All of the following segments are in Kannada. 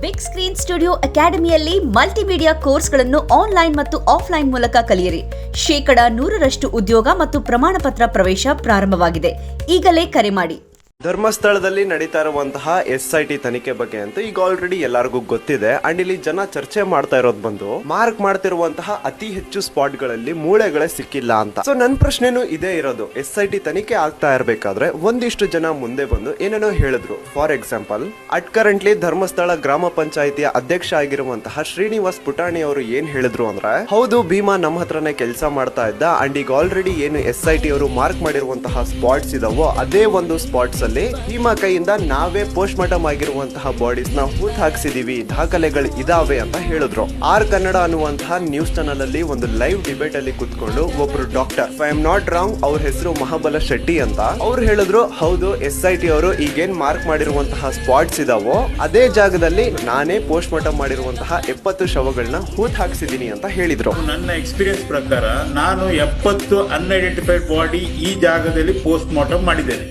ಬಿಗ್ ಸ್ಕ್ರೀನ್ ಸ್ಟುಡಿಯೋ ಅಕಾಡೆಮಿಯಲ್ಲಿ ಮಲ್ಟಿಮೀಡಿಯಾ ಕೋರ್ಸ್ಗಳನ್ನು ಆನ್ಲೈನ್ ಮತ್ತು ಆಫ್ಲೈನ್ ಮೂಲಕ ಕಲಿಯಿರಿ. 100% ಉದ್ಯೋಗ ಮತ್ತು ಪ್ರಮಾಣ ಪತ್ರ ಪ್ರವೇಶ ಪ್ರಾರಂಭವಾಗಿದೆ. ಈಗಲೇ ಕರೆ ಮಾಡಿ. ಧರ್ಮಸ್ಥಳದಲ್ಲಿ ನಡೀತಾ ಇರುವಂತಹ SIT ತನಿಖೆ ಬಗ್ಗೆ ಅಂತ ಈಗ ಆಲ್ರೆಡಿ ಎಲ್ಲರಿಗೂ ಗೊತ್ತಿದೆ. ಅಂಡ್ ಇಲ್ಲಿ ಜನ ಚರ್ಚೆ ಮಾಡ್ತಾ ಇರೋದು ಬಂದು ಮಾರ್ಕ್ ಮಾಡ್ತಿರುವಂತಹ ಅತಿ ಹೆಚ್ಚು ಸ್ಪಾಟ್ ಗಳಲ್ಲಿ ಮೂಳೆಗಳೇ ಸಿಕ್ಕಿಲ್ಲ ಅಂತ. ಸೊ ನನ್ನ ಪ್ರಶ್ನೆನೂ ಇದೇ ಇರೋದು. SIT ತನಿಖೆ ಆಗ್ತಾ ಇರಬೇಕಾದ್ರೆ ಒಂದಿಷ್ಟು ಜನ ಮುಂದೆ ಬಂದು ಏನೇನೋ ಹೇಳಿದ್ರು. For example, at currently Dharmasthala ಗ್ರಾಮ ಪಂಚಾಯಿತಿಯ ಅಧ್ಯಕ್ಷ ಆಗಿರುವಂತಹ ಶ್ರೀನಿವಾಸ್ ಪುಟಾಣಿ ಅವರು ಏನ್ ಹೇಳಿದ್ರು ಅಂದ್ರೆ, ಹೌದು ಭೀಮಾ ನಮ್ಮ ಹತ್ರನೇ ಕೆಲಸ ಮಾಡ್ತಾ ಇದ್ದ. ಅಂಡ್ ಈಗ ಆಲ್ರೆಡಿ ಏನು SIT ಅವರು ಮಾರ್ಕ್ ಮಾಡಿರುವಂತಹ ಸ್ಪಾಟ್ಸ್ ಇದಾವೋ ಅದೇ ಒಂದು ಸ್ಪಾಟ್ಸ್ ಅಲ್ಲಿ ಭೀಮಾ ಕೈಯಿಂದ ನಾವೇ ಪೋಸ್ಟ್ ಮಾರ್ಟಮ್ ಆಗಿರುವಂತಹ ಬಾಡೀಸ್ ನ ಹೂತ್ ಹಾಕ್ಸಿದೀವಿ, ದಾಖಲೆಗಳು ಇದಾವೆ ಅಂತ ಹೇಳಿದ್ರು. ಆರ್ ಕನ್ನಡ ಅನ್ನುವಂತಹ ನ್ಯೂಸ್ ಚಾನಲ್ ಅಲ್ಲಿ ಒಂದು ಲೈವ್ ಡಿಬೇಟ್ ಅಲ್ಲಿ ಕುತ್ಕೊಂಡು ಒಬ್ರು doctor, I am not wrong, ಅವ್ರ ಹೆಸರು ಮಹಾಬಲ ಶೆಟ್ಟಿ ಅಂತ, ಅವ್ರು ಹೇಳಿದ್ರು ಹೌದು SIT ಅವರು ಈಗೇನ್ ಮಾರ್ಕ್ ಮಾಡಿರುವಂತಹ ಸ್ಪಾಟ್ಸ್ ಇದಾವೋ ಅದೇ ಜಾಗದಲ್ಲಿ ನಾನೇ ಪೋಸ್ಟ್ ಮಾರ್ಟಮ್ ಮಾಡಿರುವಂತಹ 70 ಶವಗಳನ್ನ ಹೂತ್ ಹಾಕ್ಸಿದೀನಿ ಅಂತ ಹೇಳಿದ್ರು. ನನ್ನ ಎಕ್ಸ್ಪೀರಿಯನ್ಸ್ ಪ್ರಕಾರ ನಾನು 70 ಅನ್ಐಡೆಂಟಿಫೈಡ್ ಬಾಡಿ ಈ ಜಾಗದಲ್ಲಿ ಪೋಸ್ಟ್ ಮಾರ್ಟಮ್ ಮಾಡಿದ್ದೇನೆ.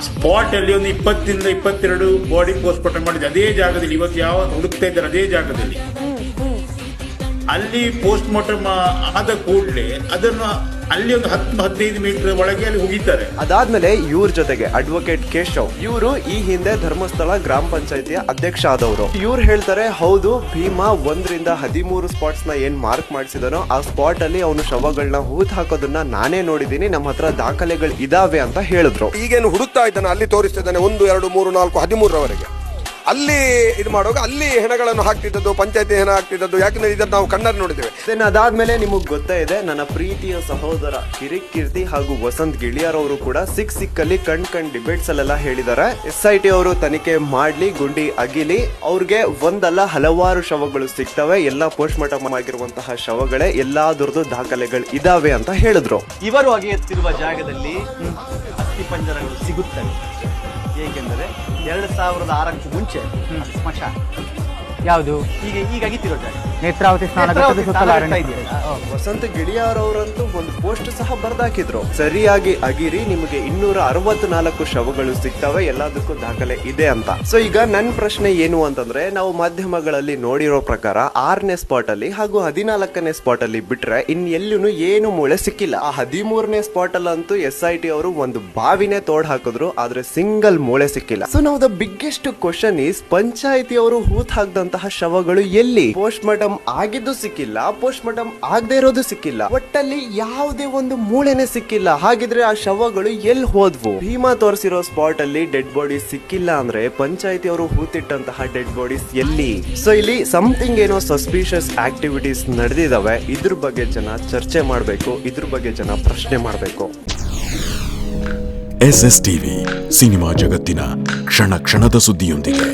ಸ್ಪಾಟ್ ಅಲ್ಲಿ ಒಂದು 20 ಇಂದ 22 ಬಾಡಿ ಪೋಸ್ಟ್ ಮಾರ್ಟಮ್ ಮಾಡಿದೆ ಅದೇ ಜಾಗದಲ್ಲಿ. ಇವತ್ತು ಯಾವ ಹುಡುಕ್ತಾ ಇದ್ದಾರೆ ಅದೇ ಜಾಗದಲ್ಲಿ. ಅಲ್ಲಿ ಪೋಸ್ಟ್ ಮಾರ್ಟಮ್ ಆದ ಕೂಡಲೇ ಅದನ್ನು ಅಲ್ಲಿ ಒಂದು 10-15 ಮೀಟರ್ ಒಳಗೆ ಅಲ್ಲಿ ಹೋಗಿದ್ದಾರೆ. ಅದಾದ್ಮೇಲೆ ಇವ್ರ ಜೊತೆಗೆ ಅಡ್ವೊಕೇಟ್ ಕೇಶವ್, ಇವರು ಈ ಹಿಂದೆ ಧರ್ಮಸ್ಥಳ ಗ್ರಾಮ ಪಂಚಾಯತಿಯ ಅಧ್ಯಕ್ಷ ಆದವರು. ಇವ್ರು ಹೇಳ್ತಾರೆ ಹೌದು ಭೀಮಾ 1 ರಿಂದ 13 ಸ್ಪಾಟ್ಸ್ ನ ಏನ್ ಮಾರ್ಕ್ ಮಾಡಿಸಿದನೋ ಆ ಸ್ಪಾಟ್ ಅಲ್ಲಿ ಅವನು ಶವಗಳನ್ನ ಹೂತ್ ಹಾಕೋದನ್ನ ನಾನೇ ನೋಡಿದೀನಿ, ನಮ್ಮ ಹತ್ರ ದಾಖಲೆಗಳು ಇದಾವೆ ಅಂತ ಹೇಳಿದ್ರು. ಈಗೇನು ಹುಡುಕ್ತಾ ಇದ್ದಾನೆ ಅಲ್ಲಿ ತೋರಿಸ್ತಿದ್ದಾನೆ 1, 2, 3, 4, 13ರವರೆಗೆ ಅಲ್ಲಿ ಇದು ಮಾಡುವಾಗ ಅಲ್ಲಿ ಹೆಣಗಳನ್ನು ಹಾಕ್ತಿದ್ದದ್ದು, ಪಂಚಾಯತಿ ಹೆಣ ಹಾಕ್ತಿದ್ದದ್ದು. ಯಾಕಂದ್ರೆ ಇದನ್ನ ನಾವು ಕಣ್ಣಲ್ಲಿ ನೋಡಿದ್ದೇವೆ. ಅದಾದ್ಮೇಲೆ ನಿಮಗ್ ಗೊತ್ತೇ ಇದೆ, ನನ್ನ ಪ್ರೀತಿಯ ಸಹೋದರ ಕಿರಿಕ್ ಕೀರ್ತಿ ಹಾಗೂ ವಸಂತ್ ಗಿಳಿಯಾರ್ ಅವರು ಕೂಡ ಸಿಕ್ಕಲ್ಲಿ ಕಣ್ ಡಿಬೇಟ್ಸ್ ಅಲ್ಲೆಲ್ಲ ಹೇಳಿದ್ದಾರೆ SIT ಅವರು ತನಿಖೆ ಮಾಡ್ಲಿ, ಗುಂಡಿ ಅಗಿಲಿ, ಅವ್ರಿಗೆ ಒಂದಲ್ಲ ಹಲವಾರು ಶವಗಳು ಸಿಗ್ತವೆ, ಎಲ್ಲಾ ಪೋಸ್ಟ್ ಮಾರ್ಟಮ್ ಆಗಿರುವಂತಹ ಶವಗಳೇ, ಎಲ್ಲಾದ್ರದ್ದು ದಾಖಲೆಗಳು ಇದಾವೆ ಅಂತ ಹೇಳಿದ್ರು. ಇವರು ಅಗೆಯುತ್ತಿರುವ ಜಾಗದಲ್ಲಿ ಅಸ್ಥಿ ಪಂಜರಗಳು ಸಿಗುತ್ತವೆ. ಏಕೆಂದರೆ 2006ಕ್ಕೂ ಮುಂಚೆ ಸ್ಮಶಾನ ಯಾವುದು ಈಗ ಅಗಿತಿರೋ ಜಾಗ ನೇತ್ರಾವತಿ ವಸಂತ ಗಿಳಿಯಾರ್ ಅವರಂತೂ ಒಂದು ಪೋಸ್ಟ್ ಸಹ ಬರ್ದಾಕಿದ್ರು, ಸರಿಯಾಗಿ ಅಗಿರಿ, ನಿಮಗೆ 264 ಶವಗಳು ಸಿಗ್ತವೆ, ಎಲ್ಲದಕ್ಕೂ ದಾಖಲೆ ಇದೆ ಅಂತ. ಸೊ ಈಗ ನನ್ನ ಪ್ರಶ್ನೆ ಏನು ಅಂತಂದ್ರೆ, ನಾವು ಮಾಧ್ಯಮಗಳಲ್ಲಿ ನೋಡಿರೋ ಪ್ರಕಾರ 6ನೇ ಸ್ಪಾಟ್ ಅಲ್ಲಿ ಹಾಗೂ 14ನೇ ಸ್ಪಾಟ್ ಅಲ್ಲಿ ಬಿಟ್ರೆ ಎಲ್ಲೂ ಏನು ಮೂಳೆ ಸಿಕ್ಕಿಲ್ಲ. ಆ 13ನೇ ಸ್ಪಾಟ್ ಅಲ್ಲಂತೂ SIT ಅವರು ಒಂದು ಬಾವಿನೇ ತೋಡ್ ಹಾಕಿದ್ರು, ಆದ್ರೆ ಸಿಂಗಲ್ ಮೂಳೆ ಸಿಕ್ಕಿಲ್ಲ. ಸೊ ನಾವು the biggest question is, panchayat ಅವರು ಹೂತ್ ಹಾಕ್ದಂತಹ ಶವಗಳು ಎಲ್ಲಿ? ಪೋಸ್ಟ್ ಮಾರ್ಟಮ್ ಆಗಿದ್ದು ಸಿಕ್ಕಿಲ್ಲ, ಪೋಸ್ಟ್ ಮಾರ್ಟಮ್ ಆಗದೆ ಇರೋದು ಸಿಕ್ಕಿಲ್ಲ, ಒಟ್ಟಲ್ಲಿ ಯಾವುದೇ ಒಂದು ಮೂಳೆನೆ ಸಿಕ್ಕಿಲ್ಲ. ಹಾಗಿದ್ರೆ ಆ ಶವಗಳು ಎಲ್ಲಿ ಹೋದ್ವು? ಭೀಮಾ ತೋರಿಸಿರೋ ಸ್ಪಾಟ್ ಅಲ್ಲಿ ಡೆಡ್ ಬಾಡೀಸ್ ಸಿಕ್ಕಿಲ್ಲ ಅಂದ್ರೆ ಪಂಚಾಯಿತಿ ಅವರು ಹೂತಿಟ್ಟಂತಹ ಡೆಡ್ ಬಾಡೀಸ್ ಎಲ್ಲಿ? ಸೊ ಇಲ್ಲಿ ಸಮಥಿಂಗ್ ಏನೋ ಸಸ್ಪಿಷಿಯಸ್ ಆಕ್ಟಿವಿಟೀಸ್ ನಡೆದಿದಾವೆ. ಇದ್ರ ಬಗ್ಗೆ ಜನ ಚರ್ಚೆ ಮಾಡಬೇಕು, ಇದ್ರ ಬಗ್ಗೆ ಜನ ಪ್ರಶ್ನೆ ಮಾಡಬೇಕು. SSTV ಸಿನಿಮಾ ಜಗತ್ತಿನ ಕ್ಷಣ ಕ್ಷಣದ ಸುದ್ದಿಯೊಂದಿಗೆ.